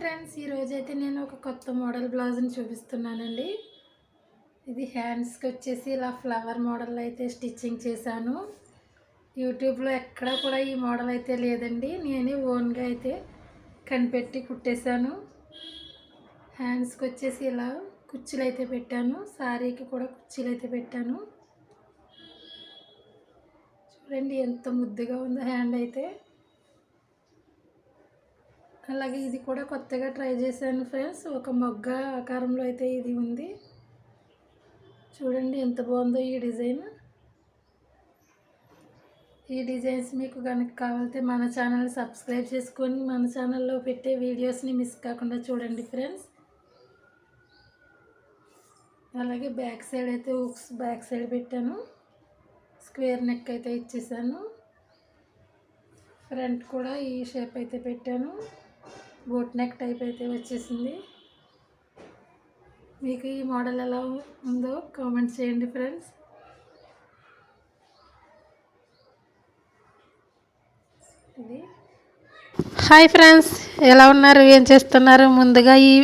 Friends, ఈరోజు అయితే నేను ఒక కొత్త మోడల్ బ్లౌజ్ని చూపిస్తున్నానండి. ఇది హ్యాండ్స్కి వచ్చేసి ఇలా ఫ్లవర్ మోడల్ అయితే స్టిచ్చింగ్ చేశాను. యూట్యూబ్లో ఎక్కడ కూడా ఈ మోడల్ అయితే లేదండి. నేనే ఓన్గా అయితే కనిపెట్టి కుట్టేశాను. హ్యాండ్స్కి వచ్చేసి ఇలా కుర్చీలు అయితే పెట్టాను. శారీకి కూడా కుర్చీలు అయితే పెట్టాను. చూడండి ఎంత ముద్దుగా ఉందో హ్యాండ్ అయితే. అలాగే ఇది కూడా కొత్తగా ట్రై చేశాను ఫ్రెండ్స్. ఒక మొగ్గ ఆకారంలో అయితే ఇది ఉంది. చూడండి ఎంత బాగుందో ఈ డిజైన్. ఈ డిజైన్స్ మీకు కనుక కావాలంటే మన ఛానల్ సబ్స్క్రైబ్ చేసుకొని మన ఛానల్లో పెట్టే వీడియోస్ని మిస్ కాకుండా చూడండి ఫ్రెండ్స్. అలాగే బ్యాక్ సైడ్ అయితే హుక్స్ బ్యాక్ సైడ్ పెట్టాను. స్క్వేర్ నెక్ అయితే ఇచ్చేసాను. ఫ్రంట్ కూడా ఈ షేప్ అయితే పెట్టాను. బోట్ నెక్ టైప్ అయితే వచ్చేసింది. మీకు ఈ మోడల్ ఎలా ఉందో కామెంట్ చేయండి ఫ్రెండ్స్. హాయ్ ఫ్రెండ్స్, ఎలా ఉన్నారు, ఏం చేస్తున్నారు? ముందుగా ఈ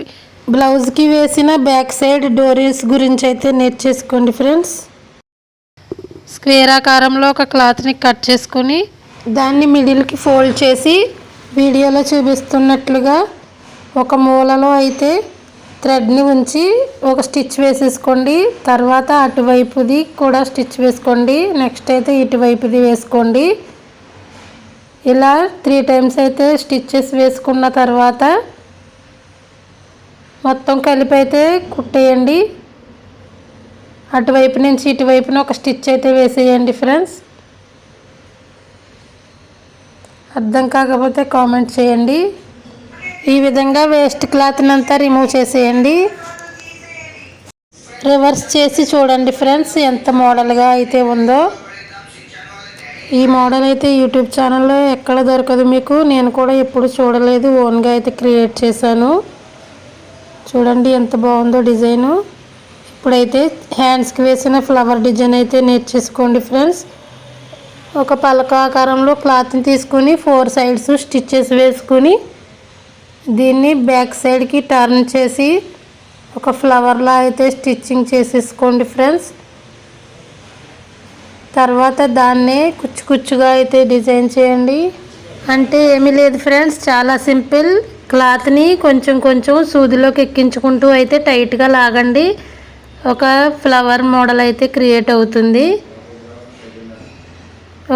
బ్లౌజ్కి వేసిన బ్యాక్ సైడ్ డోరీస్ గురించి అయితే నేర్చేసుకోండి ఫ్రెండ్స్. స్క్వేర్ ఆకారంలో ఒక క్లాత్ని కట్ చేసుకొని దాన్ని మిడిల్కి ఫోల్డ్ చేసి వీడియోలో చూపిస్తున్నట్లుగా ఒక మూలలో అయితే థ్రెడ్ని ఉంచి ఒక స్టిచ్ వేసేసుకోండి. తర్వాత అటువైపుది కూడా స్టిచ్ వేసుకోండి. నెక్స్ట్ అయితే ఇటువైపుది వేసుకోండి. ఇలా 3 టైమ్స్ అయితే స్టిచ్చెస్ వేసుకున్న తర్వాత మొత్తం కలిపి అయితే కుట్టేయండి. అటువైపు నుంచి ఇటువైపున ఒక స్టిచ్ అయితే వేసేయండి ఫ్రెండ్స్. అర్థం కాకపోతే కామెంట్ చేయండి. ఈ విధంగా వేస్ట్ క్లాత్ని అంతా రిమూవ్ చేసేయండి. రివర్స్ చేసి చూడండి ఫ్రెండ్స్ ఎంత మోడల్గా అయితే ఉందో. ఈ మోడల్ అయితే యూట్యూబ్ ఛానల్లో ఎక్కడ దొరకదు మీకు. నేను కూడా ఎప్పుడు చూడలేదు, ఓన్గా అయితే క్రియేట్ చేశాను. చూడండి ఎంత బాగుందో డిజైను. ఇప్పుడైతే హ్యాండ్స్కి వేసిన ఫ్లవర్ డిజైన్ అయితే నేర్చేసుకోండి ఫ్రెండ్స్. ఒక పలక ఆకారంలో క్లాత్ని తీసుకుని 4 సైడ్స్ స్టిచ్చెస్ వేసుకుని దీన్ని బ్యాక్ సైడ్కి టర్న్ చేసి ఒక ఫ్లవర్లా అయితే స్టిచ్చింగ్ చేసేసుకోండి ఫ్రెండ్స్. తర్వాత దాన్నే కుచ్చుగా అయితే డిజైన్ చేయండి. అంటే ఏమీ లేదు ఫ్రెండ్స్, చాలా సింపుల్. క్లాత్ని కొంచెం సూదిలోకి ఎక్కించుకుంటూ అయితే టైట్గా లాగండి. ఒక ఫ్లవర్ మోడల్ అయితే క్రియేట్ అవుతుంది.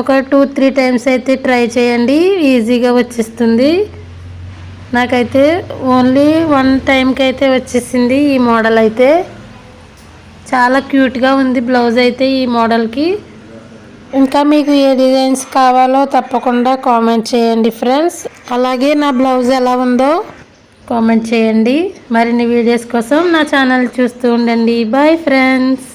ఒక 2-3 టైమ్స్ అయితే ట్రై చేయండి, ఈజీగా వచ్చేస్తుంది. నాకైతే ఓన్లీ 1 టైంకి అయితే వచ్చేసింది ఈ మోడల్ అయితే. చాలా క్యూట్గా ఉంది బ్లౌజ్ అయితే ఈ మోడల్కి. ఇంకా మీకు ఏ డిజైన్స్ కావాలో తప్పకుండా కామెంట్ చేయండి ఫ్రెండ్స్. అలాగే నా బ్లౌజ్ ఎలా ఉందో కామెంట్ చేయండి. మరిన్ని వీడియోస్ కోసం నా ఛానల్ చూస్తూ ఉండండి. Bye friends.